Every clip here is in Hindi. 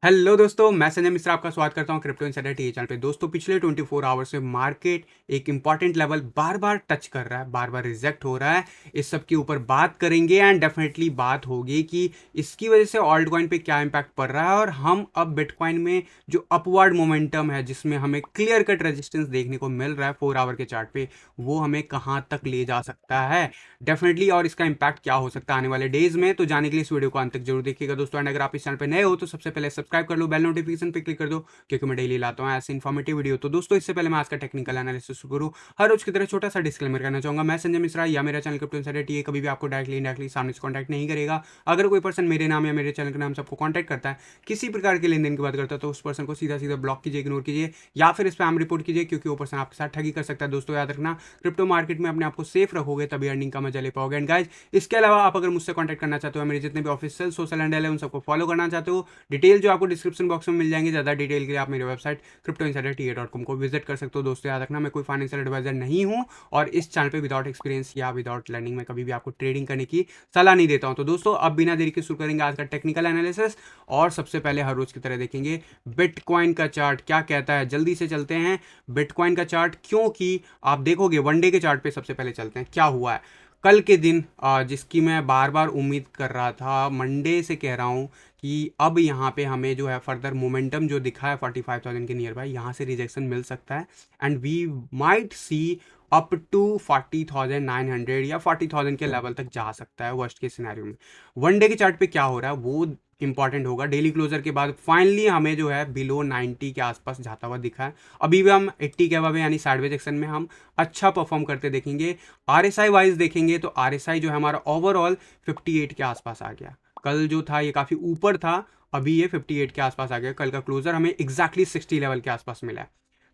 हेलो दोस्तों, मैं संजय मिश्रा आपका स्वागत करता हूं क्रिप्टो इनसाइडर टी चैनल पे। दोस्तों, पिछले 24 आवर्स में मार्केट एक इंपॉर्टेंट लेवल बार बार टच कर रहा है, बार बार रिजेक्ट हो रहा है। इस सब के ऊपर बात करेंगे एंड डेफिनेटली बात होगी कि इसकी वजह से ऑल्ट कॉइन पे क्या इम्पैक्ट पड़ रहा है और हम अब बिटकॉइन में जो अपवर्ड मोमेंटम है, जिसमें हमें क्लियर कट रेजिस्टेंस देखने को मिल रहा है 4 आवर के चार्ट पे, वो हमें कहाँ तक ले जा सकता है डेफिनेटली, और इसका इम्पैक्ट क्या हो सकता है आने वाले डेज में। तो जाने के लिए इस वीडियो को अंत तक जरूर देखिएगा दोस्तों। एंड अगर आप इस चैनल पे नए हो तो सबसे पहले सब्सक्राइब कर लो, बेल नोटिफिकेशन पे क्लिक कर दो, क्योंकि मैं डेली लाता हूँ ऐसे इन्फॉर्मेटिव वीडियो। तो दोस्तों, इससे पहले मैं आज का टेक्निकल एनालिसिस करूँ, हर रोज की तरह छोटा सा डिस्क्लेमर करना चाहूंगा। मैं संजय मिश्रा या मेरा चैनल क्रिप्टो इनसाइडर टी कभी भी आपको डायरेक्टली इनडायरेक्टली सामने से कॉन्टैक्ट नहीं करेगा। अगर कोई पर्सन मेरे नाम या मेरे चैनल के नाम से आपको कॉन्टैक्ट करता है, किसी प्रकार के लेन देन की बात करता है, तो उस पर्सन को सीधा सीधा ब्लॉक कीजिए, इग्नोर कीजिए या फिर स्पैम रिपोर्ट कीजिए, क्योंकि वो पर्सन आपके साथ ठगी कर सकता है। दोस्तों, याद रखना, क्रिप्टो मार्केट में अपने आप को सेफ रखोगे तभी अर्निंग का मजा ले पाओगे। एंड गाइज, इसके अलावा आप अगर मुझसे कॉन्टैक्ट करना चाहते हो, मेरे जितने भी ऑफिशियल सोशल हैंडल है उन सबको फॉलो करना चाहते हो, डिटेल जो आपको डिस्क्रिप्शन बॉक्स में मिल जाएंगे। ज़्यादा डिटेल के लिए आप मेरे वेबसाइट cryptoinsiderta.com को विजिट कर सकते हो। दोस्तों, याद रखना, मैं कोई फाइनेंशियल एडवाइजर नहीं हूँ और इस चैनल पे विदाउट एक्सपीरियंस या विदाउट लर्निंग में कभी भी आपको ट्रेडिंग करने की सलाह नहीं देता हूँ। तो दोस्तों, अब बिना देरी के शुरू करेंगे आज का टेक्निकल एनालिसिस। और सबसे पहले हर रोज की तरह देखेंगे बिटकॉइन का चार्ट क्या कहता है। जल्दी से चलते हैं बिटकॉइन का चार्ट, क्योंकि आप देखोगे वन डे के चार्ट पे सबसे पहले चलते हैं क्या हुआ है कल के दिन, जिसकी मैं बार बार उम्मीद कर रहा था, मंडे से कह रहा हूँ कि अब यहाँ पे हमें जो है फर्दर मोमेंटम जो दिखा है 45,000 के नियर बाय, यहाँ से रिजेक्शन मिल सकता है and we might see up to 40,900 या 40,000 के लेवल तक जा सकता है वर्स्ट के सिनेरियो में। वन डे के चार्ट पे क्या हो रहा है वो इंपॉर्टेंट होगा। डेली क्लोजर के बाद फाइनली हमें जो है बिलो 90 के आसपास जाता हुआ दिखा है। अभी भी हम 80 के अबव यानी साइडवेज एक्शन में हम अच्छा परफॉर्म करते देखेंगे। आरएसआई वाइज देखेंगे तो आरएसआई जो है हमारा ओवरऑल 58 के आसपास आ गया। कल जो था ये काफ़ी ऊपर था, अभी ये 58 के आसपास आ गया। कल का क्लोजर हमें एग्जैक्टली 60 लेवल के आसपास मिला है।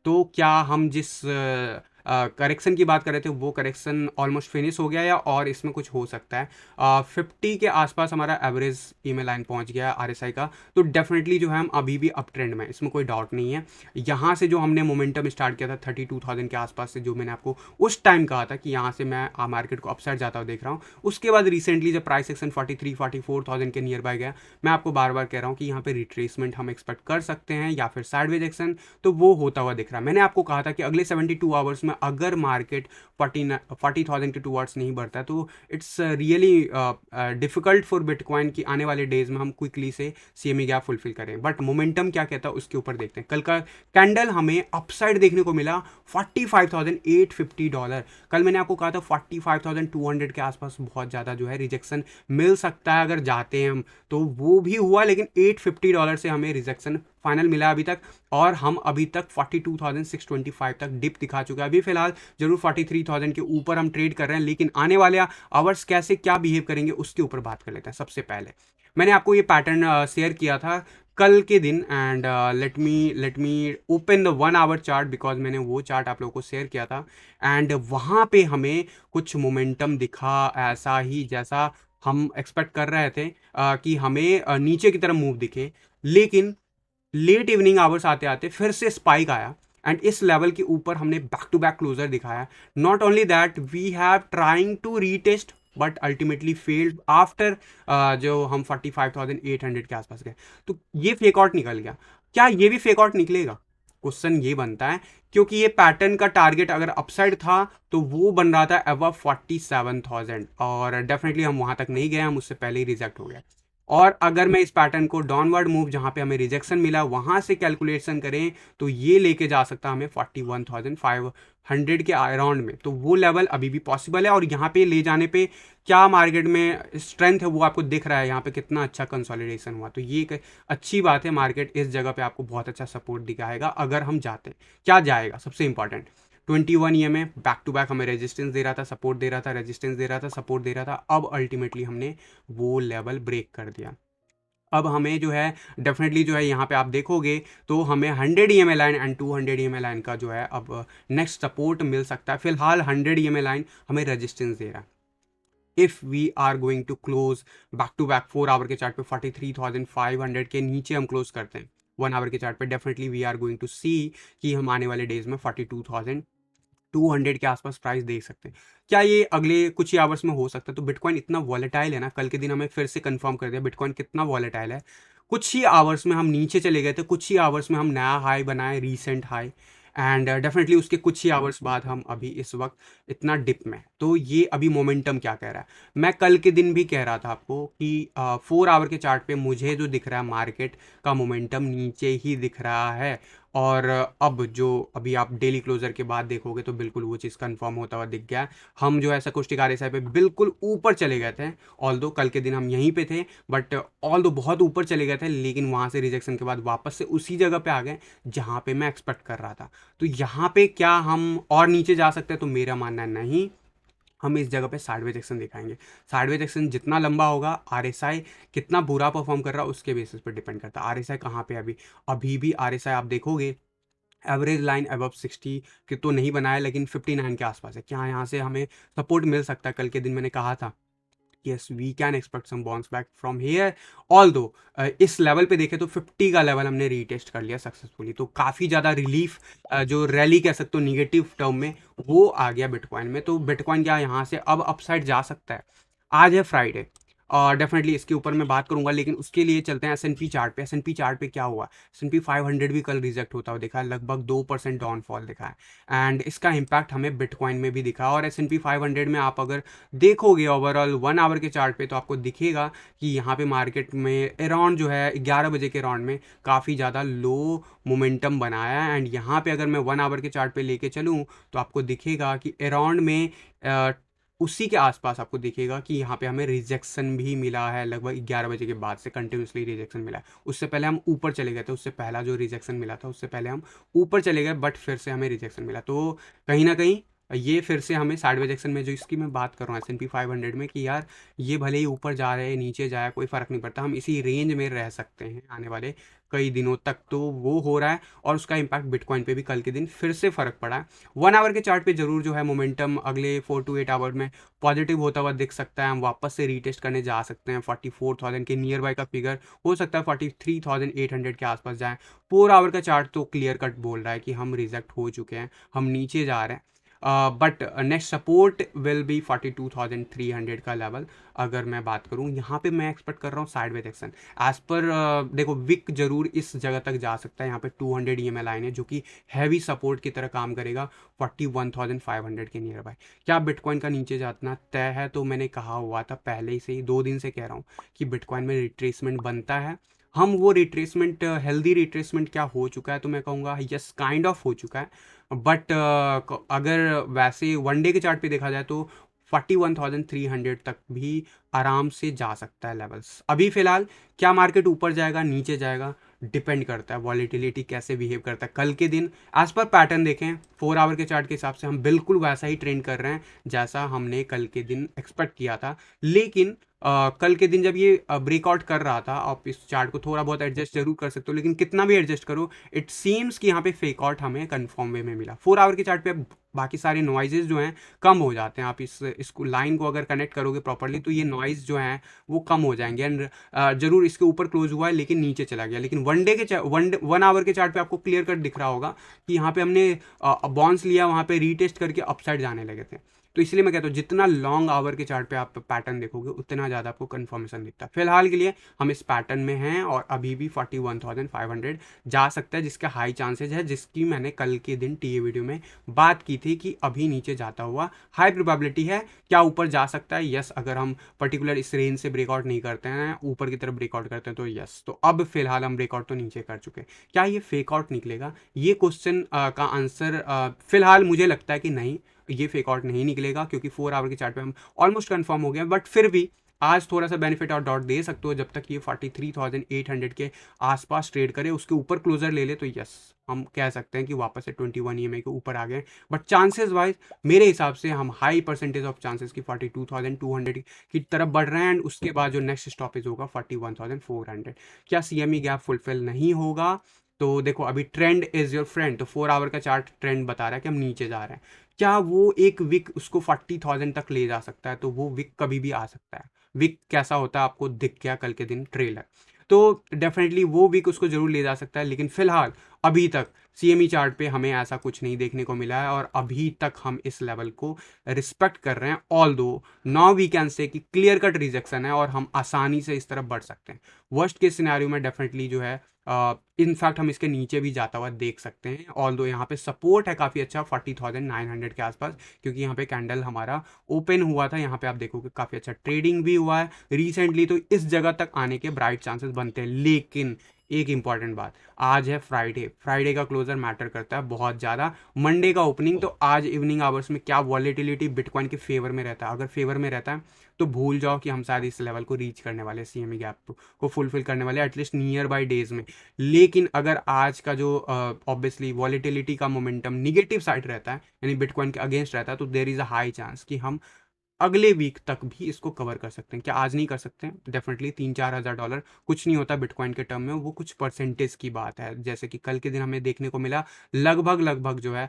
तो क्या हम जिस करेक्शन की बात कर रहे थे वो करेक्शन ऑलमोस्ट फिनिश हो गया या और इसमें कुछ हो सकता है। 50 के आसपास हमारा एवरेज ईमेल लाइन पहुंच गया है आरएसआई का। तो डेफिनेटली जो है हम अभी भी अप ट्रेंड में, इसमें कोई डाउट नहीं है। यहाँ से जो हमने मोमेंटम स्टार्ट किया था 32,000 के आसपास से, जो मैंने आपको उस टाइम कहा था कि यहाँ से मैं मार्केट को अपसाइड जाता हुआ देख रहा हूँ, उसके बाद रिसेंटली जब प्राइस सेक्शन 43-44,000 के नियर बाय गया, मैं आपको बार बार कह रहा हूँ कि यहाँ पे रिट्रेसमेंट हम एक्सपेक्ट कर सकते हैं या फिर साइडवेज एक्शन, तो वो होता हुआ दिख रहा है। मैंने आपको कहा था कि अगले 72 आवर्स में अगर मार्केट 40,000 के टूवर्ड्स नहीं बढ़ता है तो it's really difficult for bitcoin की आने वाले डेज में हम क्विकली से सीएमई गैप फुलफिल करें। बट मोमेंटम क्या कहता है उसके ऊपर देखते हैं। कल का कैंडल हमें अपसाइड देखने को मिला $45,850। कल मैंने आपको कहा था 45,200 के आसपास बहुत ज़्यादा जो है रिजेक्शन मिल सकता है अगर जाते हैं हम, तो वो भी हुआ, लेकिन $850 से हमें रिजेक्शन फाइनल मिला अभी तक। और हम अभी तक 42,625 तक डिप दिखा चुके हैं। अभी फिलहाल जरूर 43,000 के ऊपर हम ट्रेड कर रहे हैं, लेकिन आने वाले आवर्स कैसे क्या बिहेव करेंगे उसके ऊपर बात कर लेते हैं। सबसे पहले मैंने आपको ये पैटर्न शेयर किया था कल के दिन and let me open the 1 our chart, because मैंने वो चार्ट आप लोगों को शेयर किया था एंड वहाँ पे हमें कुछ मोमेंटम दिखा ऐसा ही जैसा हम एक्सपेक्ट कर रहे थे कि हमें नीचे की तरफ मूव दिखे। लेकिन लेट इवनिंग आवर्स आते आते फिर से स्पाइक आया एंड इस लेवल के ऊपर हमने बैक टू बैक क्लोजर दिखाया। Not only that, we have trying to retest but ultimately failed after जो हम 45,800 के आसपास गए। तो ये फेक आउट निकल गया। क्या ये भी फेक आउट निकलेगा, क्वेश्चन ये बनता है, क्योंकि ये पैटर्न का टारगेट अगर अपसाइड था तो वो बन रहा था अबव 47,000 और डेफिनेटली हम वहां तक नहीं गए, हम उससे पहले ही रिजेक्ट हो गए। और अगर मैं इस पैटर्न को डाउनवर्ड मूव जहां पे हमें रिजेक्शन मिला वहां से कैलकुलेशन करें तो ये लेके जा सकता हमें 41,500 के अराउंड में। तो वो लेवल अभी भी पॉसिबल है और यहाँ पे ले जाने पे क्या मार्केट में स्ट्रेंथ है वो आपको दिख रहा है। यहाँ पे कितना अच्छा कंसोलिडेशन हुआ, तो ये एक अच्छी बात है। मार्केट इस जगह पे आपको बहुत अच्छा सपोर्ट दिखाएगा अगर हम जाते हैं। क्या जाएगा सबसे important, 21 EMA back to back हमें रेजिस्टेंस दे रहा था, सपोर्ट दे रहा था, रेजिस्टेंस दे रहा था, सपोर्ट दे रहा था। अब अल्टीमेटली हमने वो लेवल ब्रेक कर दिया। अब हमें जो है डेफिनेटली जो है यहाँ पे आप देखोगे तो हमें 100 EMA line and 200 EMA line का जो है अब नेक्स्ट सपोर्ट मिल सकता है। फिलहाल 100 ईएमए लाइन हमें रेजिस्टेंस दे रहा है। If we are going to close back to back 4 hour के चार्ट पे 43,500 के नीचे हम क्लोज करते हैं 1 आवर के चार्ट पे, definitely we are going to see कि हम आने वाले डेज में 42,200 के आसपास प्राइस देख सकते हैं। क्या ये अगले कुछ ही आवर्स में हो सकता है? तो बिटकॉइन इतना वॉलेटाइल है ना, कल के दिन हमें फिर से कंफर्म कर दिया बिटकॉइन कितना वॉलेटाइल है। कुछ ही आवर्स में हम नीचे चले गए थे, कुछ ही आवर्स में हम नया हाई बनाए, रीसेंट हाई, एंड डेफिनेटली उसके कुछ ही आवर्स बाद हम अभी इस वक्त इतना डिप में। तो ये अभी मोमेंटम क्या कह रहा है, मैं कल के दिन भी कह रहा था आपको कि 4 आवर के चार्ट पे मुझे जो दिख रहा है मार्केट का मोमेंटम नीचे ही दिख रहा है। और अब जो अभी आप डेली क्लोजर के बाद देखोगे तो बिल्कुल वो चीज़ कंफर्म होता हुआ दिख गया। हम जो है सकुस्टिक आरएसआई पे बिल्कुल ऊपर चले गए थे, ऑल दो कल के दिन हम यहीं पे थे, बट ऑल दो बहुत ऊपर चले गए थे, लेकिन वहाँ से रिजेक्शन के बाद वापस से उसी जगह पे आ गए जहाँ पे मैं एक्सपेक्ट कर रहा था। तो यहाँ पे क्या हम और नीचे जा सकते हैं, तो मेरा मानना है नहीं, हम इस जगह पे साइडवेज एक्शन दिखाएंगे। साइडवेज एक्शन जितना लंबा होगा, आरएसआई कितना बुरा परफॉर्म कर रहा है उसके बेसिस पे डिपेंड करता है। आरएसआई कहाँ पे अभी अभी भी आरएसआई आप देखोगे एवरेज लाइन अबव 60 की तो नहीं बनाया, लेकिन 59 के आसपास है। क्या यहाँ से हमें सपोर्ट मिल सकता है? कल के दिन मैंने कहा था yes we can expect some bounce back from here, although इस लेवल पे देखे तो 50 का लेवल हमने रीटेस्ट कर लिया सक्सेसफुली। तो काफ़ी ज़्यादा रिलीफ, जो रैली कह सकते हो निगेटिव टर्म में, वो आ गया बिटकॉइन में। तो बिटकॉइन क्या यहाँ से अब अपसाइड जा सकता है। आज है फ्राइडे और डेफिनेटली इसके ऊपर मैं बात करूंगा, लेकिन उसके लिए चलते हैं एस.एन.पी चार्ट पे। एस.एन.पी चार्ट पे क्या हुआ, एस.एन.पी 500 भी कल रिजेक्ट होता हुआ दिखा है, लगभग 2% डाउनफॉल दिखा है, एंड इसका इम्पैक्ट हमें बिटकॉइन में भी दिखा। और एस.एन.पी 500 में आप अगर देखोगे ओवरऑल 1 आवर के चार्ट पे तो आपको दिखेगा कि यहाँ पे मार्केट में अराउंड जो है 11 बजे के अराउंड में काफ़ी ज़्यादा लो मोमेंटम बनाया है। एंड यहाँ पे अगर मैं 1 आवर के चार्ट पे लेके चलूँ तो आपको दिखेगा कि अराउंड में उसी के आसपास आपको दिखेगा कि यहाँ पे हमें रिजेक्शन भी मिला है, लगभग 11 बजे के बाद से कंटिन्यूसली रिजेक्शन मिला है। उससे पहले हम ऊपर चले गए थे, उससे पहला जो रिजेक्शन मिला था उससे पहले हम ऊपर चले गए, बट फिर से हमें रिजेक्शन मिला। तो कहीं ना कहीं ये फिर से हमें साइडवेज एक्शन में, जो इसकी मैं बात कर रहा हूँ एस.एन.पी 500 में, कि यार ये भले ही ऊपर जा रहे हैं नीचे जाए कोई फ़र्क नहीं पड़ता, हम इसी रेंज में रह सकते हैं आने वाले कई दिनों तक। तो वो हो रहा है और उसका इम्पैक्ट बिटकॉइन पे भी कल के दिन फिर से फ़र्क पड़ा है। 1 आवर के चार्ट पे जरूर जो है मोमेंटम अगले 4 to 8 आवर में पॉजिटिव होता हुआ दिख सकता है। हम वापस से रीटेस्ट करने जा सकते हैं 44,000 के नियर बाय का फिगर, हो सकता है 43,800 के आसपास जाए। 4 आवर का चार्ट तो क्लियर कट बोल रहा है कि हम रिजेक्ट हो चुके हैं, हम नीचे जा रहे हैं। But next support will be 42,300 का लेवल। अगर मैं बात करूं यहाँ पे मैं एक्सपेक्ट कर रहा हूँ साइडवेज एक्शन एज पर, देखो विक जरूर इस जगह तक जा सकता है। यहाँ पे 200 EMA लाइन है जो कि हैवी सपोर्ट की तरह काम करेगा 41,500 के नियर बाय। क्या बिटकॉइन का नीचे जाना तय है? तो मैंने कहा हुआ था पहले से ही, 2 दिन से कह रहा हूँ कि बिटकॉइन में रिट्रेसमेंट बनता है। हम वो रिट्रेसमेंट, हेल्दी रिट्रेसमेंट क्या हो चुका है, तो मैं कहूँगा यस काइंड ऑफ हो चुका है। बट अगर वैसे वन डे के चार्ट पे देखा जाए तो 41,300 तक भी आराम से जा सकता है लेवल्स। अभी फिलहाल क्या मार्केट ऊपर जाएगा नीचे जाएगा डिपेंड करता है वॉलीटिलिटी कैसे बिहेव करता है। कल के दिन एज पर पैटर्न देखें 4 आवर के चार्ट के हिसाब से हम बिल्कुल वैसा ही ट्रेंड कर रहे हैं जैसा हमने कल के दिन एक्सपेक्ट किया था। लेकिन कल के दिन जब ये ब्रेकआउट कर रहा था, आप इस चार्ट को थोड़ा बहुत एडजस्ट जरूर कर सकते हो, लेकिन कितना भी एडजस्ट करो इट सीम्स कि यहाँ पे फेक आउट हमें कंफर्म वे में मिला। 4 आवर के चार्ट पे बाकी सारे नॉइजेज जो हैं कम हो जाते हैं। आप इसको लाइन को अगर कनेक्ट करोगे प्रॉपरली तो ये नॉइज जो है वो कम हो जाएंगे। एंड जरूर इसके ऊपर क्लोज हुआ है लेकिन नीचे चला गया। लेकिन 1 आवर के चार्ट पे आपको क्लियर कट दिख रहा होगा कि यहाँ पे हमने बाउंस लिया, वहाँ पे रीटेस्ट करके अपसाइड जाने लगे थे। तो इसलिए मैं कहता हूँ जितना लॉन्ग आवर के चार्ट पे आप पैटर्न देखोगे उतना ज़्यादा आपको कंफर्मेशन दिखता है। फिलहाल के लिए हम इस पैटर्न में हैं और अभी भी 41,500 जा सकता है, जिसका हाई चांसेज है, जिसकी मैंने कल के दिन टीए वीडियो में बात की थी कि अभी नीचे जाता हुआ हाई प्रोबेबिलिटी है। क्या ऊपर जा सकता है? यस, अगर हम पर्टिकुलर इस रेंज से ब्रेकआउट नहीं करते हैं, ऊपर की तरफ ब्रेकआउट करते हैं तो यस। तो अब फिलहाल हम ब्रेकआउट तो नीचे कर चुके हैं, क्या ये फेक आउट निकलेगा? ये क्वेश्चन का आंसर फिलहाल मुझे लगता है कि नहीं, ये फेक आउट नहीं निकलेगा, क्योंकि 4 आवर के चार्ट पे हम ऑलमोस्ट कंफर्म हो गए। बट फिर भी आज थोड़ा सा बेनिफिट और डॉट दे सकते हो, जब तक ये 43,800 के आसपास ट्रेड करे, उसके ऊपर क्लोजर ले ले तो यस हम कह सकते हैं कि वापस से 21 EMA के ऊपर आ गए। बट चांसेस वाइज मेरे हिसाब से हम हाई परसेंटेज ऑफ चांसेस की 42,200 की तरफ बढ़ रहे हैं। एंड उसके बाद जो नेक्स्ट स्टॉपेज होगा 41,400। क्या CME गैप फुलफिल नहीं होगा? तो देखो अभी ट्रेंड इज योर फ्रेंड, तो 4 आवर का चार्ट ट्रेंड बता रहा है कि हम नीचे जा रहे हैं। क्या वो एक विक उसको 40,000 तक ले जा सकता है? तो वो विक कभी भी आ सकता है। विक कैसा होता है आपको दिख गया कल के दिन ट्रेलर, तो डेफिनेटली वो विक उसको जरूर ले जा सकता है। लेकिन फिलहाल अभी तक CME चार्ट पे हमें ऐसा कुछ नहीं देखने को मिला है और अभी तक हम इस लेवल को रिस्पेक्ट कर रहे हैं। ऑल दो नाउ वी कैन से कि क्लियर कट रिजेक्शन है और हम आसानी से इस तरफ बढ़ सकते हैं। वर्स्ट के सिनेरियो में डेफिनेटली जो है इनफैक्ट हम इसके नीचे भी जाता हुआ देख सकते हैं। ऑल दो यहाँ पे सपोर्ट है काफ़ी अच्छा 40,900 के आसपास, क्योंकि यहाँ पे कैंडल हमारा ओपन हुआ था। यहाँ पे आप देखोगे काफ़ी अच्छा ट्रेडिंग भी हुआ है रिसेंटली, तो इस जगह तक आने के ब्राइट चांसेस बनते हैं। लेकिन एक इंपॉर्टेंट बात, आज है फ्राइडे, फ्राइडे का क्लोजर मैटर करता है बहुत ज़्यादा। मंडे का ओपनिंग, तो आज इवनिंग आवर्स में क्या वॉलेटिलिटी बिटकॉइन के फेवर में रहता है। अगर फेवर में रहता है तो भूल जाओ कि हम शायद इस लेवल को रीच करने वाले, CME गैप को फुलफिल करने वाले एटलीस्ट नियर बाय डेज में। लेकिन अगर आज का जो ऑब्वियसली वॉलेटिलिटी का मोमेंटम निगेटिव साइड रहता है, यानी बिटकॉइन के अगेंस्ट रहता है, तो there is a high chance कि हम अगले वीक तक भी इसको कवर कर सकते हैं। क्या आज नहीं कर सकते हैं? डेफिनेटली 3-4 हज़ार डॉलर कुछ नहीं होता बिटकॉइन के टर्म में, वो कुछ परसेंटेज की बात है। जैसे कि कल के दिन हमें देखने को मिला लगभग लगभग जो है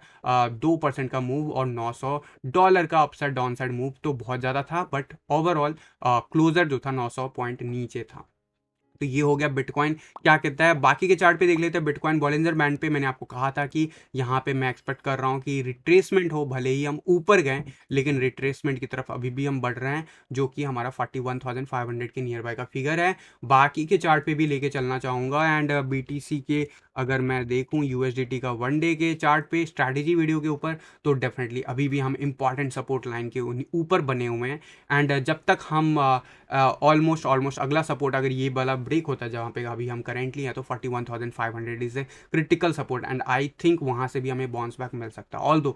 2% का मूव और $900 का अपसाइड डाउन साइड मूव, तो बहुत ज़्यादा था। बट ओवरऑल क्लोजर जो था 900 पॉइंट नीचे था। तो ये हो गया बिटकॉइन क्या कहता है। बाकी के चार्ट पे देख लेते हैं। बिटकॉइन बॉलिंजर बैंड पे मैंने आपको कहा था कि यहाँ पे मैं एक्सपेक्ट कर रहा हूँ कि रिट्रेसमेंट हो, भले ही हम ऊपर गए लेकिन रिट्रेसमेंट की तरफ अभी भी हम बढ़ रहे हैं, जो कि हमारा 41,500 के नियर बाय का फिगर है। बाकी के चार्ट पे भी लेके चलना चाहूँगा। एंड BTC के अगर मैं देखूँ USDT का 1 डे के चार्ट पे स्ट्रैटेजी वीडियो के ऊपर, तो डेफिनेटली अभी भी हम इंपॉर्टेंट सपोर्ट लाइन के ऊपर बने हुए हैं। एंड जब तक हम ऑलमोस्ट अगला सपोर्ट अगर ये वाला ब्रेक होता है जहाँ पे अभी हम करेंटली हैं, तो 41,500 is a critical support and I think वहाँ से भी हमें बाउंस बैक मिल सकता है। ऑल दो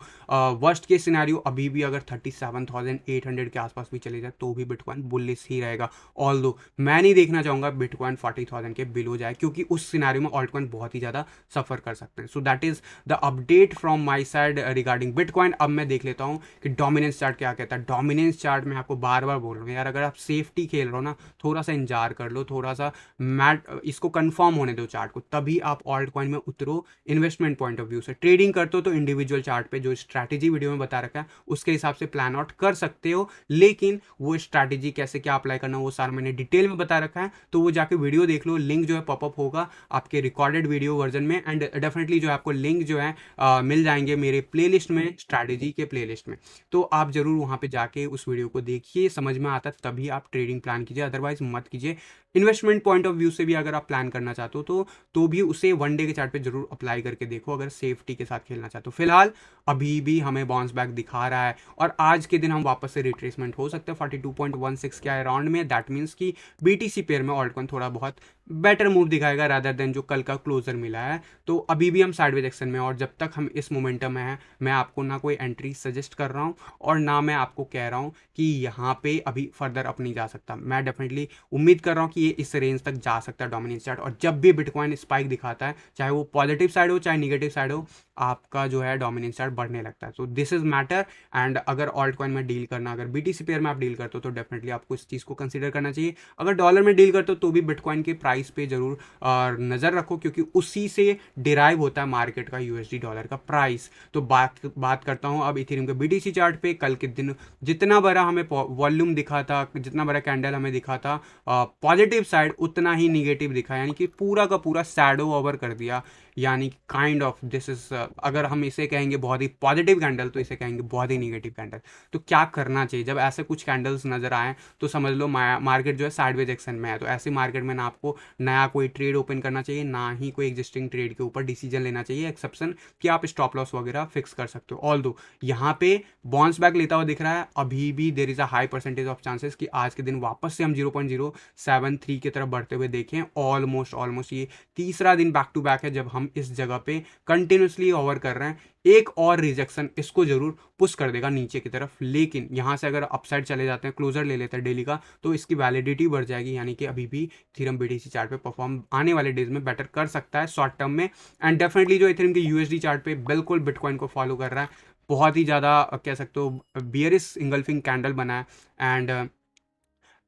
वर्स्ट के सिनेरियो अभी भी अगर 37,800 के आसपास भी चले जाए तो भी बिटकॉइन बुलिश ही रहेगा। ऑल दो मैं नहीं देखना चाहूँगा बिटकॉइन 40,000 के बिलो जाए, क्योंकि उस सिनेरियो में ऑल्ट कॉइन बहुत ही ज़्यादा सफ़र कर सकते हैं। So that is the update from my side regarding bitcoin. अब मैं देख लेता हूँ कि डोमिनेंस चार्ट क्या कहता है। डोमिनेंस चार्ट में आपको बार बार बोल रहा हूँ यार, अगर आप सेफ्टी खेल रहे हो ना, थोड़ा सा इंतजार कर लो, थोड़ा सा मैट इसको कंफर्म होने दो चार्ट को, तभी आप ऑल्ट कॉइन में उतरो। इन्वेस्टमेंट पॉइंट ऑफ व्यू से ट्रेडिंग करते हो तो इंडिविजुअल चार्ट पे जो स्ट्रैटेजी वीडियो में बता रखा है उसके हिसाब से प्लान आउट कर सकते हो, लेकिन वो स्ट्रैटेजी कैसे क्या अप्लाई करना वो सारा मैंने डिटेल में बता रखा है, तो वो जाके वीडियो देख लो। लिंक जो है पॉपअप होगा आपके रिकॉर्डेड वीडियो वर्जन में। एंड डेफिनेटली जो है आपको लिंक जो है मिल जाएंगे मेरे प्लेलिस्ट में, स्ट्रैटेजी के प्लेलिस्ट में। तो आप जरूर वहाँ पे जाके उस वीडियो को देखिए, समझ में आता तभी आप ट्रेडिंग प्लान कीजिए, अदरवाइज मत कीजिए। इन्वेस्टमेंट पॉइंट ऑफ व्यू से भी अगर आप प्लान करना चाहते हो तो भी उसे 1 डे के चार्ट पे जरूर अप्लाई करके देखो, अगर सेफ्टी के साथ खेलना चाहते हो। फिलहाल अभी भी हमें बाउंस बैक दिखा रहा है और आज के दिन हम वापस से रिट्रेसमेंट हो सकते हैं 42.16 के अराउंड में। दैट मीन्स कि BTC पेयर में ऑल्ट कॉइन थोड़ा बहुत बेटर मूव दिखाएगा रादर देन जो कल का क्लोजर मिला है। तो अभी भी हम साइडवेज एक्शन में, और जब तक हम इस मोमेंटम में हैं मैं आपको ना कोई एंट्री सजेस्ट कर रहा हूँ और ना मैं आपको कह रहा हूँ कि यहाँ पे अभी फर्दर अप नहीं जा सकता। मैं डेफिनेटली उम्मीद कर रहा हूँ कि ये इस रेंज तक जा सकता है डोमिनेंस चार्ट, और जब भी बिटकॉइन स्पाइक दिखाता है, चाहे वो पॉजिटिव साइड हो चाहे निगेटिव साइड हो, आपका जो है डोमिनेंस चार्ट बढ़ने लगता है। तो दिस इज मैटर। एंड अगर ऑल्ट कॉइन में डील करना, अगर BTC पेयर में आप डील करते हो तो डेफिनेटली आपको इस चीज़ को कंसिडर करना चाहिए। अगर डॉलर में डील करते हो तो भी बिटकॉइन के प्राइस पे जरूर नज़र रखो, क्योंकि उसी से डिराइव होता है मार्केट का USD डॉलर का प्राइस। तो बात करता हूँ अब इथेरियम के BTC चार्ट पे। कल के दिन जितना बड़ा हमें वॉल्यूम दिखा था, जितना बड़ा कैंडल हमें दिखा था पॉजिटिव साइड, उतना ही निगेटिव दिखा, यानी कि पूरा का पूरा शैडो ओवर कर दिया। यानी काइंड ऑफ दिस इज, अगर हम इसे कहेंगे बहुत ही पॉजिटिव कैंडल तो इसे कहेंगे बहुत ही निगेटिव कैंडल। तो क्या करना चाहिए जब ऐसे कुछ कैंडल्स नजर आए? तो समझ लो मार्केट जो है साइडवेज एक्शन में है। तो ऐसे मार्केट में ना आपको नया कोई ट्रेड ओपन करना चाहिए, ना ही कोई एग्जिस्टिंग ट्रेड के ऊपर डिसीजन लेना चाहिए, एक्सेप्शन कि आप स्टॉप लॉस वगैरह फिक्स कर सकते हो। ऑल दो यहाँ पे बाउंस बैक लेता हुआ दिख रहा है, अभी भी there is a high percentage of chances कि आज के दिन वापस से हम 0.073 की तरफ बढ़ते हुए देखें। ऑलमोस्ट ये तीसरा दिन बैक टू बैक है जब हम इस जगह पे कंटिन्यूसली ओवर कर रहे हैं। एक और रिजेक्शन इसको जरूर पुश कर देगा नीचे की तरफ, लेकिन यहाँ से अगर अपसाइड चले जाते हैं, क्लोजर ले लेते हैं डेली का, तो इसकी वैलिडिटी बढ़ जाएगी, यानी कि अभी भी इथेरियम BTC चार्ट पे परफॉर्म आने वाले डेज में बेटर कर सकता है शॉर्ट टर्म में। एंड डेफिनेटली जो इथेरियम के USD चार्ट पे बिल्कुल बिटकॉइन को फॉलो कर रहा है, बहुत ही ज़्यादा कह सकते हो बियरिश इंगल्फिंग कैंडल बना है। एंड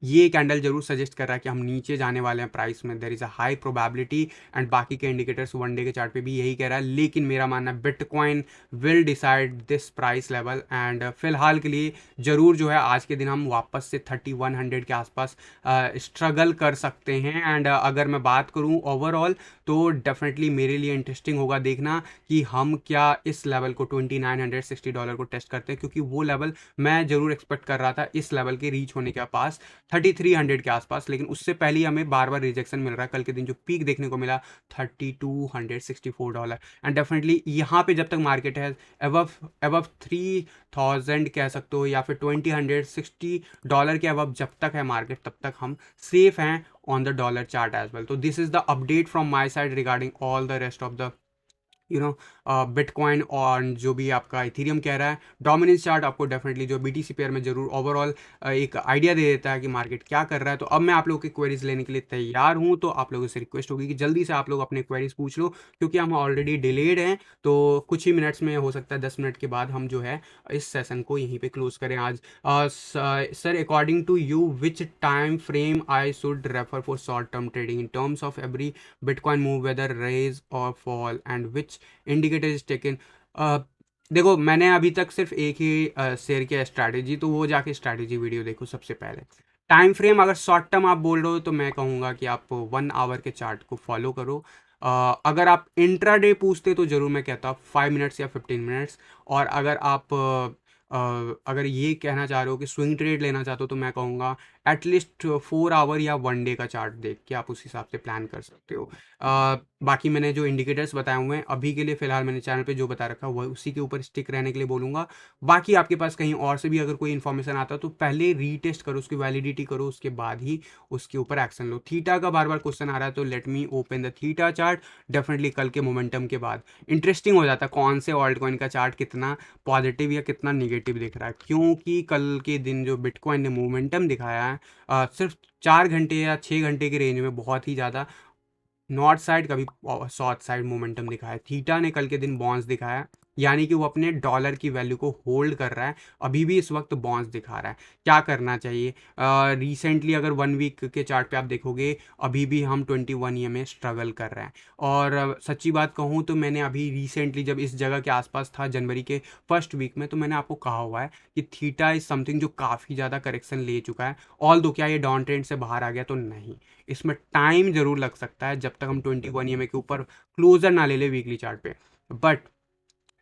ये कैंडल जरूर सजेस्ट कर रहा है कि हम नीचे जाने वाले हैं प्राइस में, there is a high probability. And बाकी के इंडिकेटर्स वन डे के चार्ट पे भी यही कह रहा है, लेकिन मेरा मानना है bitcoin will decide this price level. And फिलहाल के लिए ज़रूर जो है आज के दिन हम वापस से 3100 के आसपास स्ट्रगल कर सकते हैं। एंड अगर मैं बात करूं ओवरऑल तो डेफिनेटली मेरे लिए इंटरेस्टिंग होगा देखना कि हम क्या इस लेवल को $2960 को टेस्ट करते हैं, क्योंकि वो लेवल मैं ज़रूर एक्सपेक्ट कर रहा था इस लेवल के रीच होने के पास 3300 के आसपास, लेकिन उससे पहले ही हमें बार बार रिजेक्शन मिल रहा है। कल के दिन जो पीक देखने को मिला $3264। एंड डेफिनेटली यहाँ पे जब तक मार्केट है अबव अबव 3000 कह सकते हो या फिर $2060 के अबव जब तक है मार्केट, तब तक हम सेफ हैं on the dollar chart as well. तो this is the update from my side regarding all the rest of the bitcoin और जो भी आपका इथेरियम कह रहा है। डोमिनेंस चार्ट आपको डेफिनेटली जो बीटीसी पेयर में जरूर ओवरऑल एक आइडिया दे देता है कि मार्केट क्या कर रहा है। तो अब मैं आप लोगों की क्वेरीज लेने के लिए तैयार हूं, तो आप लोगों से रिक्वेस्ट होगी कि जल्दी से आप लोग अपने क्वेरीज पूछ लो, क्योंकि हम ऑलरेडी डिलेड हैं। तो कुछ ही मिनट्स में, हो सकता है 10 मिनट के बाद, हम जो है इस सेशन को यहीं पे क्लोज करें आज। Sir according to you which time frame I should refer for short term trading in terms of every bitcoin move whether raise और fall and which indicator is taken. देखो, मैंने अभी तक सिर्फ एक ही शेयर किया स्ट्रैटेजी, तो वो जाके स्ट्रैटेजी वीडियो देखो सबसे पहले। टाइम फ्रेम अगर शॉर्ट टर्म आप बोल रहे हो तो मैं कहूँगा कि आप 1 आवर के चार्ट को फॉलो करो। अगर आप इंट्राडे पूछते तो ज़रूर मैं कहता 5 मिनट्स या 15 मिनट्स। और अगर आप अगर ये कहना चाह रहे हो कि स्विंग ट्रेड लेना चाहते हो तो मैं कहूँगा एटलीस्ट 4 आवर या 1 डे का चार्ट देख के आप उस हिसाब से प्लान कर सकते हो। बाकी मैंने जो इंडिकेटर्स बताए हुए हैं अभी के लिए फ़िलहाल मैंने चैनल पे जो बता रखा है वह उसी के ऊपर स्टिक रहने के लिए बोलूँगा। बाकी आपके पास कहीं और से भी अगर कोई इन्फॉर्मेशन आता है तो पहले रीटेस्ट करो, उसकी वैलिडिटी करो, उसके बाद ही उसके ऊपर एक्शन लो। थीटा का बार बार क्वेश्चन आ रहा है, तो late me open the theta chart. Definitely कल के मोमेंटम के बाद इंटरेस्टिंग हो जाता है कौन से ऑल्ट कॉइन का चार्ट कितना पॉजिटिव या कितना निगेटिव दिख रहा है, क्योंकि कल के दिन जो बिटकॉइन ने मोमेंटम दिखाया है सिर्फ 4 घंटे या 6 घंटे के रेंज में बहुत ही ज़्यादा नॉर्थ साइड कभी साउथ साइड मोमेंटम दिखाया। थीटा ने कल के दिन बॉन्स दिखाया, यानी कि वो अपने डॉलर की वैल्यू को होल्ड कर रहा है, अभी भी इस वक्त बॉन्स दिखा रहा है। क्या करना चाहिए? रिसेंटली अगर 1 वीक के चार्ट पे आप देखोगे अभी भी हम 21 में स्ट्रगल कर रहे हैं। और सच्ची बात कहूँ तो मैंने अभी रिसेंटली जब इस जगह के आसपास था जनवरी के फर्स्ट वीक में, तो मैंने आपको कहा हुआ है कि थीटा इज समथिंग जो काफ़ी ज़्यादा करेक्शन ले चुका है। ऑल दो क्या ये डाउन ट्रेंड से बाहर आ गया तो नहीं, इसमें टाइम जरूर लग सकता है जब तक हम 21 के ऊपर क्लोजर ना ले ले वीकली चार्ट पे। बट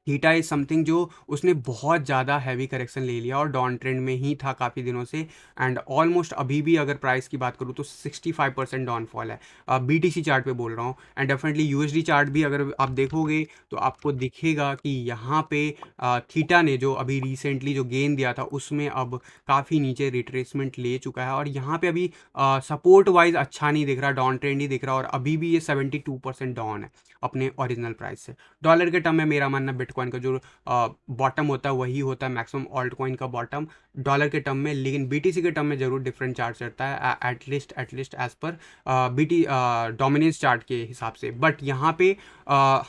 थीटा इज समथिंग जो उसने बहुत ज़्यादा हैवी करेक्शन ले लिया और डाउन ट्रेंड में ही था काफ़ी दिनों से। एंड ऑलमोस्ट अभी भी अगर प्राइस की बात करूँ तो 65% डाउनफॉल है। बीटीसी चार्ट पे बोल रहा हूँ। एंड डेफिनेटली यूएसडी चार्ट भी अगर आप देखोगे तो आपको दिखेगा कि यहाँ पे थीटा ने जो अभी रिसेंटली जो गेन दिया था उसमें अब काफ़ी नीचे रिट्रेसमेंट ले चुका है, और यहाँ पे अभी सपोर्ट वाइज अच्छा नहीं दिख रहा, डाउन ट्रेंड ही दिख रहा, और अभी भी ये 72% डाउन है अपने ओरिजिनल प्राइस से। डॉलर के टर्म में मेरा मानना बिटकॉइन का जो बॉटम होता है वही होता है मैक्सिमम ऑल्ट कॉइन का बॉटम डॉलर के टर्म में, लेकिन बीटीसी के टर्म में जरूर डिफरेंट चार्ट चलता है at least as per BT dominance chart के हिसाब से। बट यहाँ पे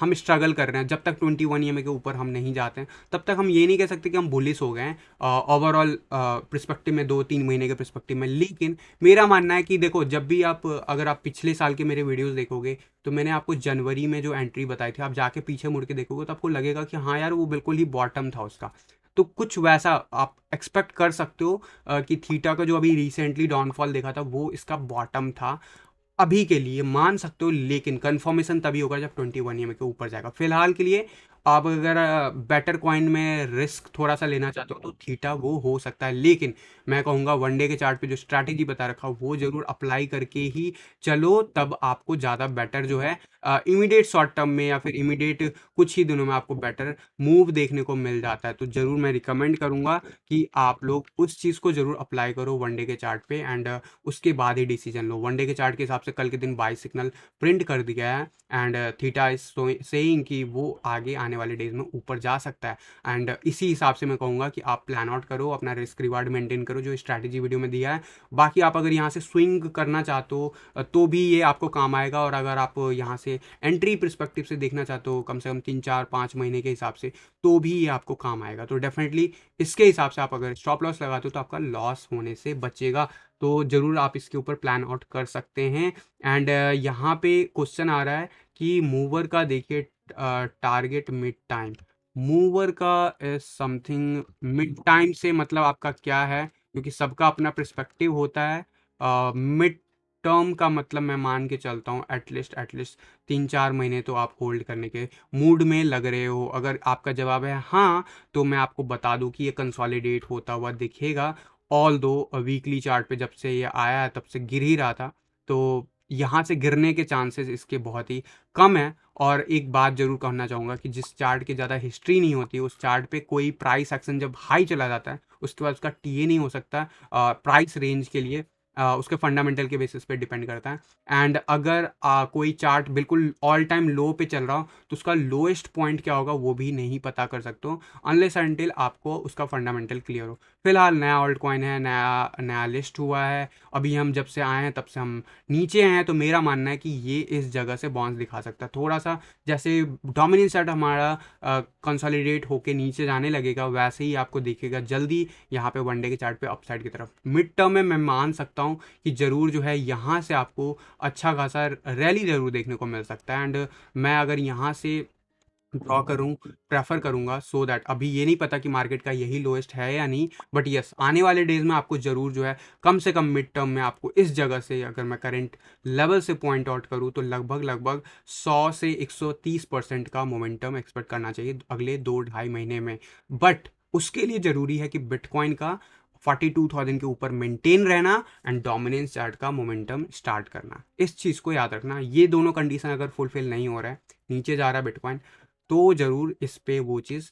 हम स्ट्रगल कर रहे हैं, जब तक 21 ईएमए के ऊपर हम नहीं जाते हैं तब तक हम ये नहीं कह सकते कि हम बुलिश हो गए हैं ओवरऑल परस्पेक्टिव में, 2-3 महीने के परस्पेक्टिव में। लेकिन मेरा मानना है कि देखो, जब भी आप अगर आप पिछले साल के मेरे वीडियोस देखोगे तो मैंने आपको जनवरी में जो एंट्री बताई थी, आप जाके पीछे मुड़ के देखोगे तो आपको लगेगा कि हाँ यार वो बिल्कुल ही बॉटम था उसका। तो कुछ वैसा आप एक्सपेक्ट कर सकते हो कि थीटा का जो अभी रिसेंटली डाउनफॉल देखा था वो इसका बॉटम था, अभी के लिए मान सकते हो। लेकिन कंफर्मेशन तभी होगा जब 21 ईएमए के ऊपर जाएगा। फिलहाल के लिए आप अगर बेटर कॉइन में रिस्क थोड़ा सा लेना चाहते हो तो थीटा वो हो सकता है, लेकिन मैं कहूँगा वन डे के चार्ट पे जो स्ट्रैटेजी बता रखा वो जरूर अप्लाई करके ही चलो, तब आपको ज़्यादा बेटर जो है इमीडिएट शॉर्ट टर्म में या फिर इमीडिएट कुछ ही दिनों में आपको बेटर मूव देखने को मिल जाता है। तो ज़रूर मैं रिकमेंड करूँगा कि आप लोग उस चीज़ को ज़रूर अप्लाई करो वन डे के चार्ट पे, एंड उसके बाद ही डिसीजन लो। वन डे के चार्ट के हिसाब से कल के दिन बाई सिग्नल प्रिंट कर दिया है, एंड थीटा इज सेइंग कि वो आगे आने वाले डेज में ऊपर जा सकता है। एंड इसी हिसाब से मैं कहूँगा कि आप प्लान आउट करो, अपना रिस्क रिवार्ड मेंटेन करो जो स्ट्रैटेजी वीडियो में दिया है। बाकी आप अगर यहाँ से स्विंग करना चाहते हो तो भी ये आपको काम आएगा, और अगर आप यहाँ से एंट्री परस्पेक्टिव से देखना चाहते हो कम से कम 3-4-5 महीने के हिसाब से, तो भी ये आपको काम आएगा। तो डेफिनेटली इसके हिसाब से आप अगर स्टॉप लॉस लगाते हो तो आपका लॉस होने से बचेगा। तो ज़रूर आप इसके ऊपर प्लान आउट कर सकते हैं। एंड यहाँ पे क्वेश्चन आ रहा है कि मूवर का देखिए टारगेट मिड टाइम, मूवर का इज समथिंग मिड टाइम से मतलब आपका क्या है, क्योंकि सबका अपना पर्सपेक्टिव होता है। मिड टर्म का मतलब मैं मान के चलता हूँ एटलीस्ट 3-4 महीने तो आप होल्ड करने के मूड में लग रहे हो। अगर आपका जवाब है हाँ, तो मैं आपको बता दूं कि ये कंसोलिडेट होता हुआ दिखेगा। ऑल दो वीकली चार्ट पे जब से ये आया है तब से गिर ही रहा था, तो यहाँ से गिरने के चांसेस इसके बहुत ही कम है। और एक बात ज़रूर कहना चाहूँगा कि जिस चार्ट की ज़्यादा हिस्ट्री नहीं होती, उस चार्ट पे कोई प्राइस एक्शन जब हाई चला जाता है उसके बाद उसका टीए नहीं हो सकता प्राइस रेंज के लिए। उसके फंडामेंटल के बेसिस पे डिपेंड करता है। एंड अगर कोई चार्ट बिल्कुल ऑल टाइम लो पे चल रहा हो तो उसका लोएस्ट पॉइंट क्या होगा वो भी नहीं पता कर सकते हो, अनलेस अनटिल आपको उसका फंडामेंटल क्लियर हो। फिलहाल नया ऑल्ट कॉइन है, नया नया लिस्ट हुआ है, अभी हम जब से आए हैं तब से हम नीचे हैं, तो मेरा मानना है कि ये इस जगह से बाउंस दिखा सकता है थोड़ा सा। जैसे डोमिनेंस चार्ट हमारा कंसोलिडेट होके नीचे जाने लगेगा, वैसे ही आपको दिखेगा जल्दी यहाँ पे वनडे के चार्ट पे अपसाइड की तरफ। मिड टर्म में मैं मान सकता हूँ कि ज़रूर जो है यहाँ से आपको अच्छा खासा रैली ज़रूर देखने को मिल सकता है। एंड मैं अगर यहाँ से ड्रॉ करूँ प्रेफर करूँगा, सो दैट अभी ये नहीं पता कि मार्केट का यही लोएस्ट है या नहीं, बट यस आने वाले डेज में आपको ज़रूर जो है कम से कम मिड टर्म में आपको इस जगह से, अगर मैं करंट लेवल से पॉइंट आउट करूँ तो लगभग 100 से 130% का मोमेंटम एक्सपेक्ट करना चाहिए अगले 2-2.5 महीने में। बट उसके लिए ज़रूरी है कि बिटकॉइन का 42,000 के ऊपर मेंटेन रहना एंड डोमिनेंस चार्ट का मोमेंटम स्टार्ट करना। इस चीज़ को याद रखना, ये दोनों कंडीशन अगर फुलफिल नहीं हो रहा है, नीचे जा रहा है बिटकॉइन, तो ज़रूर इस पे वो चीज़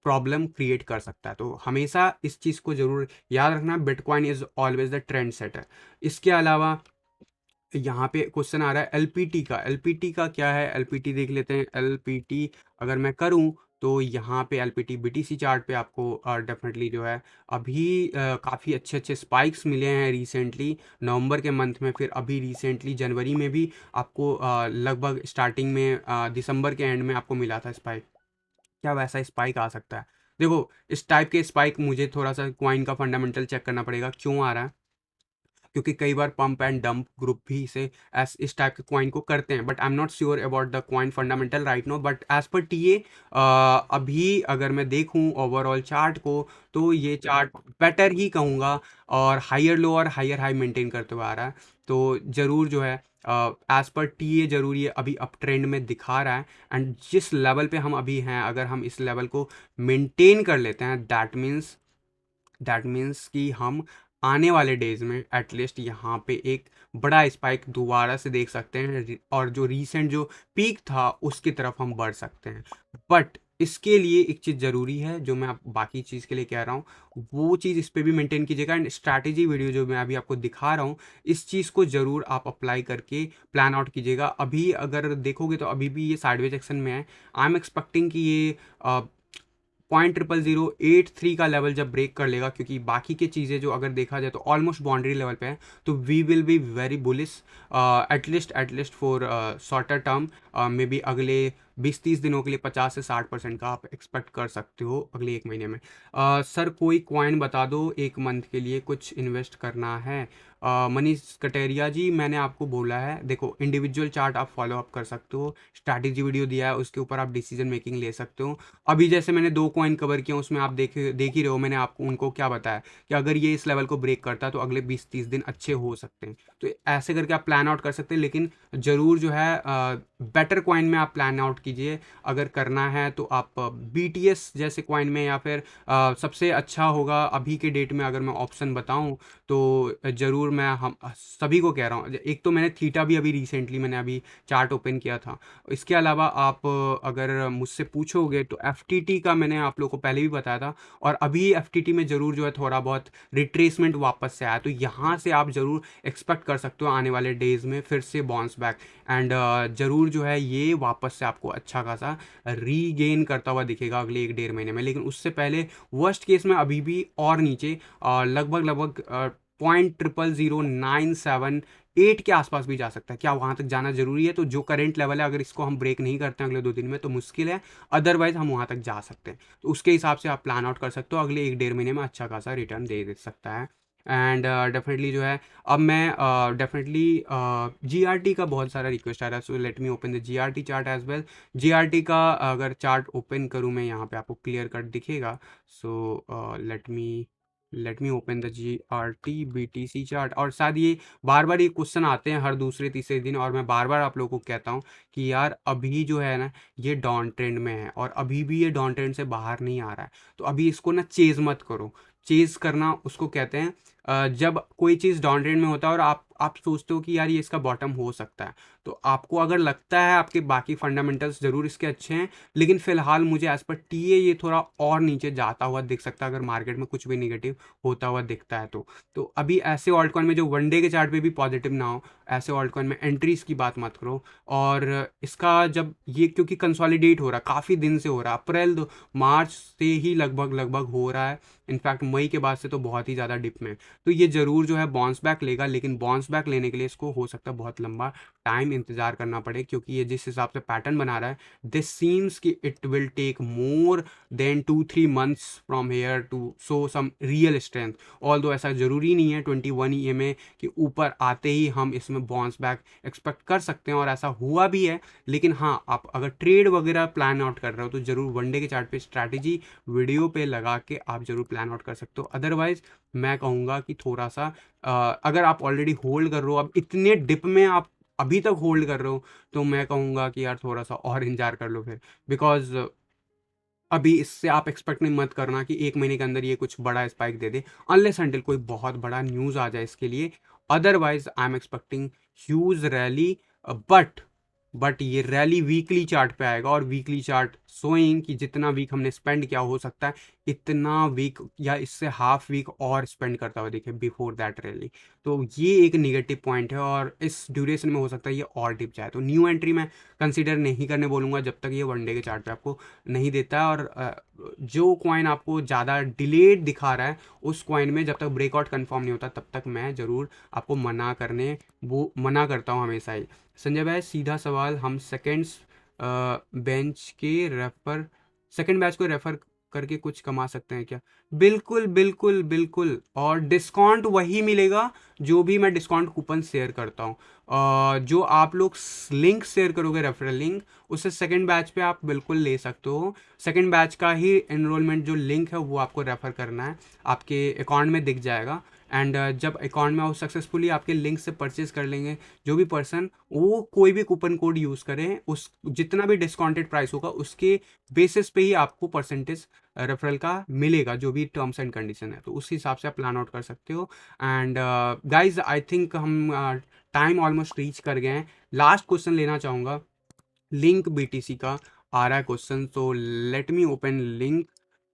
प्रॉब्लम क्रिएट कर सकता है। तो हमेशा इस चीज़ को ज़रूर याद रखना, bitcoin is always the trend setter. इसके अलावा यहाँ पे क्वेश्चन आ रहा है एलपीटी का। एलपीटी का क्या है, एलपीटी देख लेते हैं। एलपीटी अगर मैं करूँ तो यहाँ पे एलपीटी बीटीसी चार्ट पे आपको डेफिनेटली जो है अभी काफ़ी अच्छे अच्छे स्पाइक्स मिले हैं रिसेंटली नवंबर के मंथ में, फिर अभी रिसेंटली जनवरी में भी आपको लगभग स्टार्टिंग में दिसंबर के एंड में आपको मिला था स्पाइक। क्या वैसा स्पाइक आ सकता है? देखो, इस टाइप के स्पाइक मुझे थोड़ा सा कॉइन का फंडामेंटल चेक करना पड़ेगा क्यों आ रहा है, क्योंकि कई बार पंप एंड डंप ग्रुप भी इसे इस टाइप के कॉइन को करते हैं, but I am not sure about the coin fundamental right no. But as per TA अभी अगर मैं देखूं ओवरऑल चार्ट को, तो ये चार्ट बेटर ही कहूँगा और हायर लो और हायर हाई मेंटेन करते हुए आ रहा है। तो ज़रूर जो है एज पर टीए जरूर ये अभी अप ट्रेंड में दिखा रहा है। एंड जिस लेवल पे हम अभी हैं, अगर हम इस लेवल को मेंटेन कर लेते हैं, दैट मीन्स कि हम आने वाले डेज में एटलीस्ट यहाँ पे एक बड़ा स्पाइक दोबारा से देख सकते हैं और जो रीसेंट जो पीक था उसकी तरफ हम बढ़ सकते हैं। बट इसके लिए एक चीज़ ज़रूरी है जो मैं आप बाकी चीज़ के लिए कह रहा हूँ, वो चीज़ इस पे भी मेंटेन कीजिएगा। एंड स्ट्रैटेजी वीडियो जो मैं अभी आपको दिखा रहा हूँ, इस चीज़ को ज़रूर आप अप्लाई करके प्लान आउट कीजिएगा। अभी अगर देखोगे तो अभी भी ये साइडवेज एक्शन में है। आई एम एक्सपेक्टिंग कि ये 0.0083 का लेवल जब ब्रेक कर लेगा, क्योंकि बाकी की चीज़ें जो अगर देखा जाए तो ऑलमोस्ट बाउंड्री लेवल पे है, तो we will be very bullish at least for shorter term. Maybe अगले 20-30 दिनों के लिए 50 से 60% का आप एक्सपेक्ट कर सकते हो अगले 1 महीने में। सर कोई कॉइन बता दो, 1 मंथ के लिए कुछ इन्वेस्ट करना है। मनीष कटेरिया जी, मैंने आपको बोला है, देखो इंडिविजुअल चार्ट आप फॉलो अप कर सकते हो, स्ट्रैटेजी वीडियो दिया है उसके ऊपर आप डिसीजन मेकिंग ले सकते हो। अभी जैसे मैंने 2 कॉइन कवर किया, उसमें आप देख ही रहे हो, मैंने आपको उनको क्या बताया कि अगर ये इस लेवल को ब्रेक करता है तो अगले 20-30 दिन अच्छे हो सकते हैं। तो ऐसे करके आप प्लान आउट कर सकते हैं, लेकिन ज़रूर जो है बेटर कॉइन में आप प्लान आउट कीजिए। अगर करना है तो आप बीटीएस जैसे कॉइन में, या फिर सबसे अच्छा होगा अभी के डेट में अगर मैं ऑप्शन बताऊं तो ज़रूर मैं हम सभी को कह रहा हूँ। एक तो मैंने थीटा भी अभी रिसेंटली मैंने अभी चार्ट ओपन किया था। इसके अलावा आप अगर मुझसे पूछोगे तो एफटीटी का मैंने आप लोगों को पहले भी बताया था, और अभी एफटीटी में ज़रूर जो है थोड़ा बहुत रिट्रेसमेंट वापस से आया, तो यहाँ से आप ज़रूर एक्सपेक्ट कर सकते हो आने वाले डेज में फिर से बाउंस बैक। एंड ज़रूर जो है ये वापस से आपको अच्छा खासा रीगेन करता हुआ दिखेगा अगले 1-1.5 महीने में। लेकिन उससे पहले वर्स्ट केस में अभी भी और नीचे लगभग 0.000978 के आसपास भी जा सकता है। क्या वहाँ तक जाना जरूरी है? तो जो करंट लेवल है अगर इसको हम ब्रेक नहीं करते हैं अगले 2 दिन में तो मुश्किल है, अदरवाइज हम वहाँ तक जा सकते हैं। तो उसके हिसाब से आप प्लान आउट कर सकते हो, अगले 1-1.5 महीने में अच्छा खासा रिटर्न दे सकता है एंड डेफिनेटली जो है अब मैं डेफिनेटली जीआरटी का बहुत सारा रिक्वेस्ट आ रहा है, so let me open the GRT chart as well. GRT का अगर चार्ट ओपन करूँ मैं, यहाँ पे आपको क्लियर कट दिखेगा। सो let me open the GRT BTC chart. और शायद ये बार बार ये क्वेश्चन आते हैं हर दूसरे तीसरे दिन, और मैं बार बार आप लोगों को कहता हूँ कि यार अभी जो है ना ये डाउन ट्रेंड में है और अभी भी ये डाउन ट्रेंड से बाहर नहीं आ रहा है। तो अभी इसको ना चेज मत करो। चेज करना उसको कहते हैं जब कोई चीज़ डाउन ट्रेंड में होता है और आप सोचते हो कि यार ये इसका बॉटम हो सकता है, तो आपको अगर लगता है आपके बाकी फंडामेंटल्स ज़रूर इसके अच्छे हैं, लेकिन फिलहाल मुझे एज पर टीए ये थोड़ा और नीचे जाता हुआ दिख सकता है अगर मार्केट में कुछ भी निगेटिव होता हुआ दिखता है तो अभी ऐसे ऑल्ट कॉइन में जो वनडे के चार्ट पे भी पॉजिटिव ना हो, ऐसे ऑल्ट कॉइन में एंट्रीज की बात मत करो। और इसका जब ये क्योंकि कंसोलिडेट हो रहा है, काफ़ी दिन से हो रहा है, मार्च से ही लगभग लगभग हो रहा है, इनफैक्ट मई के बाद से तो बहुत ही ज़्यादा डिप में। तो ये ज़रूर जो है बाउंस बैक लेगा, लेकिन बाउंस बैक लेने के लिए इसको हो सकता है बहुत लंबा टाइम इंतज़ार करना पड़े, क्योंकि ये जिस हिसाब से पैटर्न बना रहा है, दिस सीम्स कि it will take more than 2-3 months from here to show some real strength. Although ऐसा ज़रूरी नहीं है 21 EMA कि ऊपर आते ही हम इसमें बाउंस बैक एक्सपेक्ट कर सकते हैं, और ऐसा हुआ भी है। लेकिन हाँ, आप अगर ट्रेड वगैरह प्लान आउट कर रहे हो तो ज़रूर वनडे के चार्ट पे स्ट्रैटेजी वीडियो पे लगा के आप ज़रूर प्लान आउट कर सकते हो। अदरवाइज मैं कहूँगा कि थोड़ा सा अगर आप ऑलरेडी होल्ड कर रहे हो, अब इतने डिप में आप अभी तक होल्ड कर रहे हो, तो मैं कहूँगा कि यार थोड़ा सा और इंतजार कर लो फिर, बिकॉज अभी इससे आप एक्सपेक्ट नहीं मत करना कि 1 महीने के अंदर ये कुछ बड़ा स्पाइक दे दे, अनलेस अंटिल कोई बहुत बड़ा न्यूज़ आ जाए इसके लिए। Otherwise I am expecting huge rally, but ये रैली वीकली चार्ट पे आएगा, और वीकली चार्ट शोइंग कि जितना वीक हमने स्पेंड किया हो सकता है इतना वीक या इससे हाफ वीक और स्पेंड करता हुआ दिखे बिफोर दैट रैली। तो ये एक निगेटिव पॉइंट है, और इस ड्यूरेशन में हो सकता है ये और डिप जाए। तो न्यू एंट्री मैं कंसीडर नहीं करने बोलूँगा जब तक ये वनडे के चार्ट पे आपको नहीं देता है। और जो कॉइन आपको ज़्यादा डिलेड दिखा रहा है उस कॉइन में जब तक ब्रेकआउट कंफर्म नहीं होता तब तक मैं ज़रूर आपको मना करता हूँ हमेशा ही। संजय भाई, सीधा सवाल, हम सेकंड बैच को रेफर करके कुछ कमा सकते हैं क्या? बिल्कुल बिल्कुल बिल्कुल, और डिस्काउंट वही मिलेगा जो भी मैं डिस्काउंट कूपन शेयर करता हूँ। जो आप लोग लिंक शेयर करोगे, रेफरल लिंक, उससे सेकंड बैच पे आप बिल्कुल ले सकते हो। सेकंड बैच का ही एनरोलमेंट जो लिंक है वो आपको रेफर करना है, आपके अकाउंट में दिख जाएगा। एंड जब अकाउंट में वो सक्सेसफुली आपके लिंक से परचेज कर लेंगे जो भी पर्सन, वो कोई भी कूपन कोड यूज़ करें, उस जितना भी डिस्काउंटेड प्राइस होगा उसके बेसिस पे ही आपको परसेंटेज रेफरल का मिलेगा, जो भी टर्म्स एंड कंडीशन है, तो उस हिसाब से आप प्लान आउट कर सकते हो। एंड गाइज आई थिंक हम टाइम ऑलमोस्ट रीच कर गए हैं। लास्ट क्वेश्चन लेना चाहूँगा, लिंक बीटीसी का आ रहा है क्वेश्चन, तो late me open link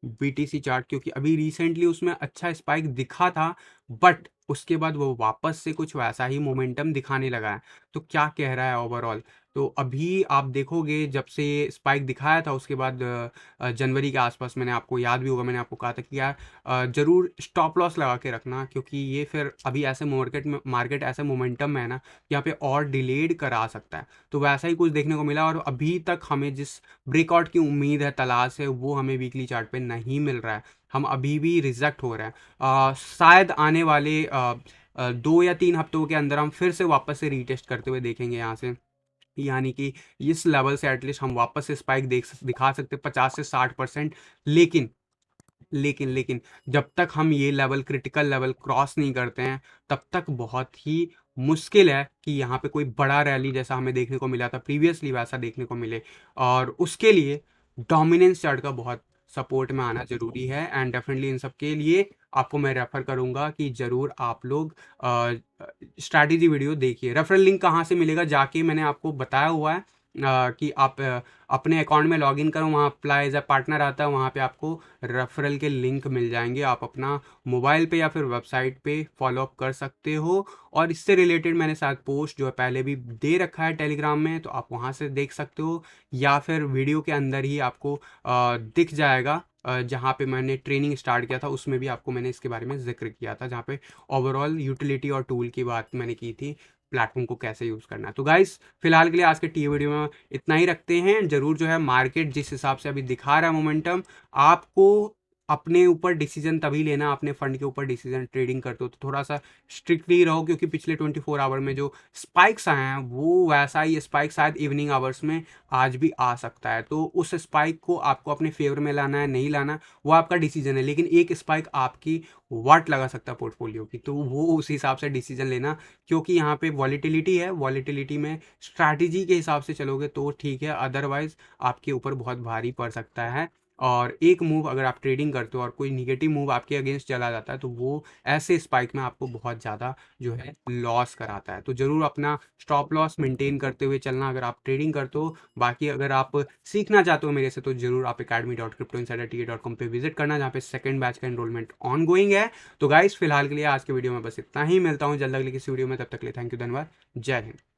BTC chart, क्योंकि अभी रिसेंटली उसमें अच्छा स्पाइक दिखा था, बट उसके बाद वो वापस से कुछ वैसा ही मोमेंटम दिखाने लगा है। तो क्या कह रहा है ओवरऑल? तो अभी आप देखोगे जब से स्पाइक दिखाया था उसके बाद जनवरी के आसपास, मैंने आपको याद भी होगा, मैंने आपको कहा था कि यार ज़रूर स्टॉप लॉस लगा के रखना, क्योंकि ये फिर अभी ऐसे मार्केट ऐसे मोमेंटम में है ना, यहाँ पे और डिलेड करा सकता है। तो वैसा ही कुछ देखने को मिला, और अभी तक हमें जिस ब्रेकआउट की उम्मीद है, तलाश है, वो हमें वीकली चार्ट पे नहीं मिल रहा है। हम अभी भी रिजेक्ट हो रहे हैं। शायद आने वाले 2 या 3 हफ्तों के अंदर हम फिर से वापस से रीटेस्ट करते हुए देखेंगे यहाँ से, यानी कि इस लेवल से एटलीस्ट हम वापस से स्पाइक दिखा सकते 50 से 60%। लेकिन लेकिन जब तक हम ये लेवल, क्रिटिकल लेवल क्रॉस नहीं करते हैं, तब तक बहुत ही मुश्किल है कि यहाँ पे कोई बड़ा रैली जैसा हमें देखने को मिला था प्रीवियसली वैसा देखने को मिले। और उसके लिए डोमिनेंस चार्ट का बहुत सपोर्ट में आना ज़रूरी है। एंड डेफिनेटली इन सब के लिए आपको मैं रेफ़र करूँगा कि ज़रूर आप लोग स्ट्रैटेजी वीडियो देखिए। रेफरल लिंक कहाँ से मिलेगा, जाके मैंने आपको बताया हुआ है कि आप अपने अकाउंट में लॉगिन करो, वहाँ अप्लाई एज अ पार्टनर आता है, वहाँ पे आपको रेफरल के लिंक मिल जाएंगे, आप अपना मोबाइल पे या फिर वेबसाइट पे फॉलोअप कर सकते हो। और इससे रिलेटेड मैंने शायद पोस्ट जो है पहले भी दे रखा है टेलीग्राम में, तो आप वहाँ से देख सकते हो, या फिर वीडियो के अंदर ही आपको दिख जाएगा। जहाँ पे मैंने ट्रेनिंग स्टार्ट किया था उसमें भी आपको मैंने इसके बारे में जिक्र किया था, जहाँ पे ओवरऑल यूटिलिटी और टूल की बात मैंने की थी, प्लेटफॉर्म को कैसे यूज़ करना है। तो गाइस फिलहाल के लिए आज के टी वीडियो में इतना ही रखते हैं। ज़रूर जो है मार्केट जिस हिसाब से अभी दिखा रहा है मोमेंटम, आपको अपने ऊपर डिसीजन तभी लेना, अपने फंड के ऊपर डिसीजन ट्रेडिंग करते हो तो थोड़ा सा स्ट्रिक्टली रहो, क्योंकि पिछले 24 आवर में जो स्पाइक्स आए हैं वो वैसा ही स्पाइक शायद इवनिंग आवर्स में आज भी आ सकता है। तो उस स्पाइक को आपको अपने फेवर में लाना है नहीं लाना वो आपका डिसीजन है, लेकिन एक स्पाइक आपकी वाट लगा सकता है पोर्टफोलियो की, तो वो उस हिसाब से डिसीजन लेना, क्योंकि यहाँ पे वॉलीटिलिटी है, वॉलीटिलिटी में स्ट्रैटेजी के हिसाब से चलोगे तो ठीक है, अदरवाइज आपके ऊपर बहुत भारी पड़ सकता है। और एक मूव अगर आप ट्रेडिंग करते हो और कोई निगेटिव मूव आपके अगेंस्ट चला जाता है तो वो ऐसे स्पाइक में आपको बहुत ज़्यादा जो है लॉस कराता है। तो ज़रूर अपना स्टॉप लॉस मेंटेन करते हुए चलना अगर आप ट्रेडिंग करते हो। बाकी अगर आप सीखना चाहते हो मेरे से तो ज़रूर आप academy.cryptoinsiderta.com पे विजिट करना, जहाँ पे सेकंड बैच का एनरोलमेंट ऑन गोइंग है। तो गाइस फिलहाल के लिए आज के वीडियो में बस इतना ही, मिलता हूँ जल्द अगली किसी वीडियो में, तब तक के लिए थैंक यू, धन्यवाद, जय हिंद।